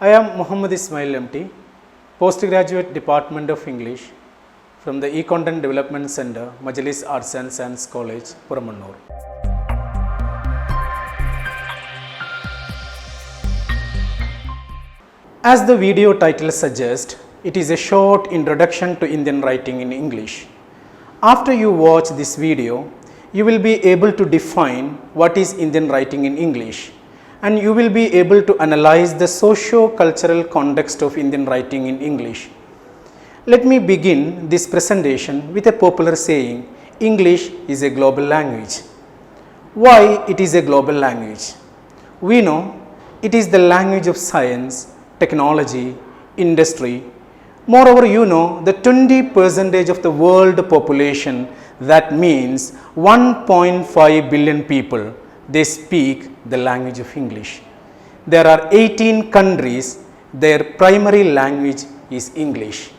I am Muhammad Ismail MT, Postgraduate Department of English from the E-Content Development Center, Majalis Arts and Science College, Puramannur. As the video title suggests, it is a short introduction to Indian writing in English. After you watch this video, you will be able to define what is Indian writing in English, and you will be able to analyze the socio-cultural context of Indian writing in English. Let me begin this presentation with a popular saying, English is a global language. Why it is a global language? We know it is the language of science, technology, industry. Moreover, you know the 20% of the world population, that means 1.5 billion people, they speak the language of English. There are 18 countries, their primary language is English.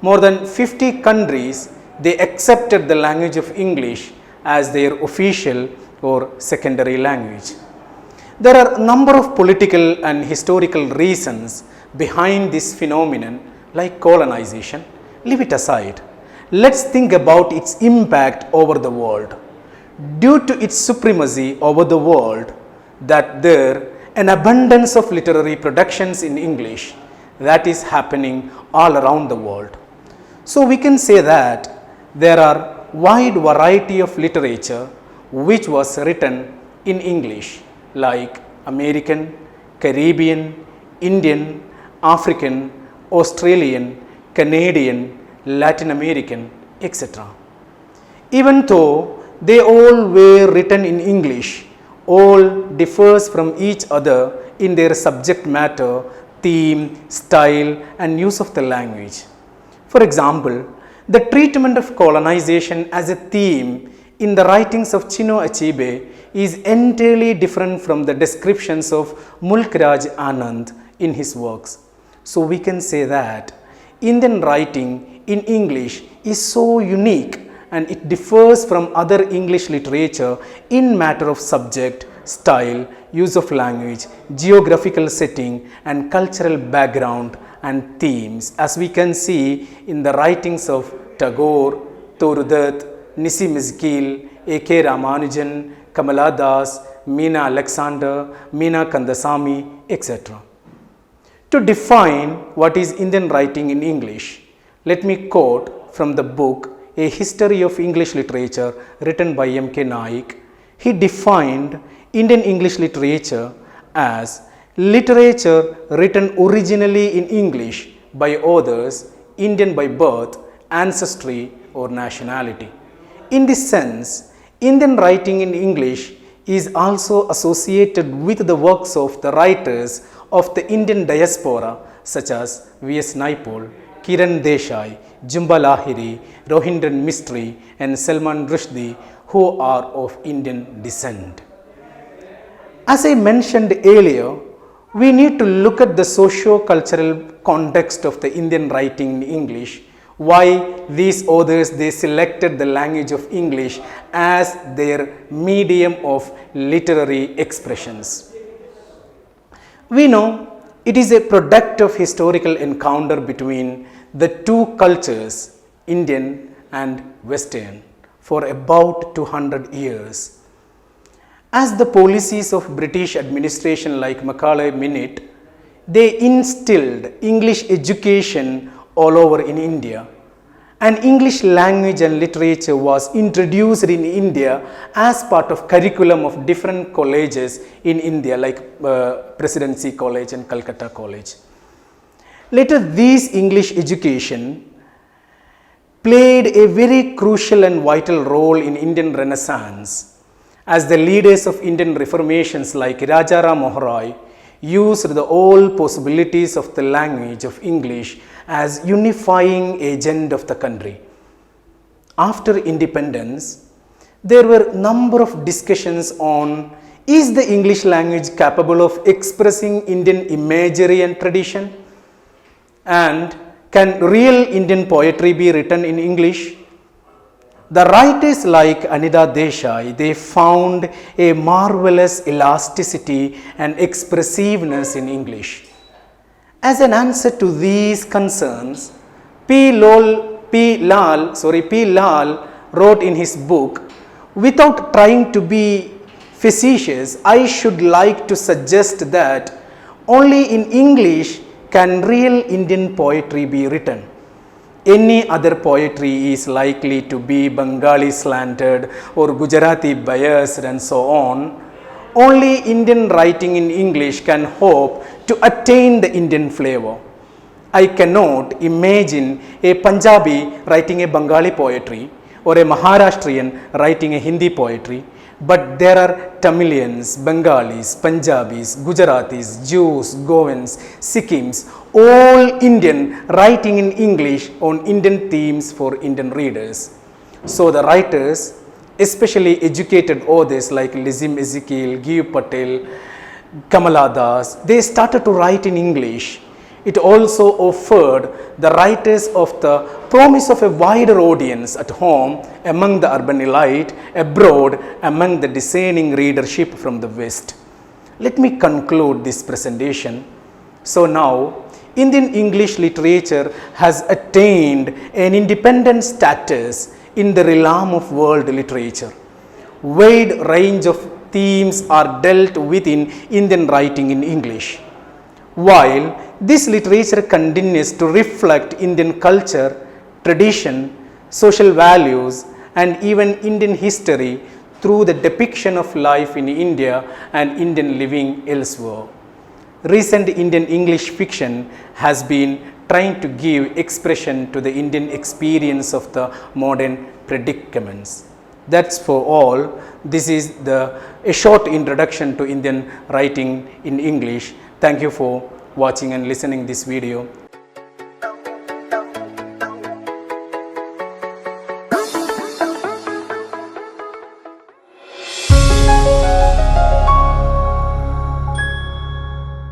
More than 50 countries, they accepted the language of English as their official or secondary language. There are a number of political and historical reasons behind this phenomenon, like colonization. Leave it aside. Let's think about its impact over the world. Due to its supremacy over the world, that there an abundance of literary productions in English that is happening all around the world. So we can say that there are wide variety of literature which was written in English, like American, Caribbean, Indian, African, Australian, Canadian, Latin American, etc. Even though they all were written in English, all differs from each other in their subject matter, theme, style and use of the language. For example, the treatment of colonization as a theme in the writings of Chinua Achebe is entirely different from the descriptions of Mulk Raj Anand in his works. So we can say that Indian writing in English is so unique and it differs from other English literature in matter of subject, style, use of language, geographical setting and cultural background and themes, as we can see in the writings of Tagore, Toru Dutt, Nissim Ezekiel, A.K. Ramanujan, Kamala Das, Meena Alexander, Meena Kandasamy, etc. To define what is Indian writing in English, let me quote from the book A History of English Literature written by M.K. Naik. He defined Indian English literature as literature written originally in English by authors Indian by birth, ancestry or nationality. In this sense, Indian writing in English is also associated with the works of the writers of the Indian diaspora such as V.S. Naipaul, Kiran Desai, Jhumpa Lahiri, Rohindran Mistry and Salman Rushdie, who are of Indian descent. As I mentioned earlier, we need to look at the socio-cultural context of the Indian writing in English, why these authors they selected the language of English as their medium of literary expressions. We know it is a product of historical encounter between the two cultures, Indian and Western, for about 200 years. As the policies of British administration like Macaulay Minute, they instilled English education all over in India, and English language and literature was introduced in India as part of curriculum of different colleges in India like Presidency College and Calcutta College. Later, this English education played a very crucial and vital role in Indian Renaissance, as the leaders of Indian reformations like Raja Ram Mohan Roy used the all possibilities of the language of English as unifying agent of the country. After independence, there were a number of discussions on is the English language capable of expressing Indian imagery and tradition, and can real Indian poetry be written in English? The writers like Anida Desai, they found a marvelous elasticity and expressiveness in English. As an answer to these concerns, P. Lal wrote in his book, without trying to be facetious, I should like to suggest that only in English can real Indian poetry be written. Any other poetry is likely to be Bengali slanted or Gujarati biased and so on. Only Indian writing in English can hope to attain the Indian flavor. I cannot imagine a Punjabi writing a Bengali poetry or a Maharashtrian writing a Hindi poetry, but there are Tamilians, Bengalis, Punjabis, Gujaratis, Jews, Goans, Sikkims, all Indian writing in English on Indian themes for Indian readers. So the writers, especially educated authors like Lizim Ezekiel, Giyu Patel, Kamala Das, they started to write in English. It also offered the writers of the promise of a wider audience at home among the urban elite, abroad among the discerning readership from the West. Let me conclude this presentation. So now, Indian English literature has attained an independent status in the realm of world literature. Wide range of themes are dealt with in Indian writing in English. While this literature continues to reflect Indian culture, tradition, social values, and even Indian history through the depiction of life in India and Indian living elsewhere. Recent Indian English fiction has been trying to give expression to the Indian experience of the modern predicaments. That's for all. This is a short introduction to Indian writing in English. Thank you for watching and listening this video.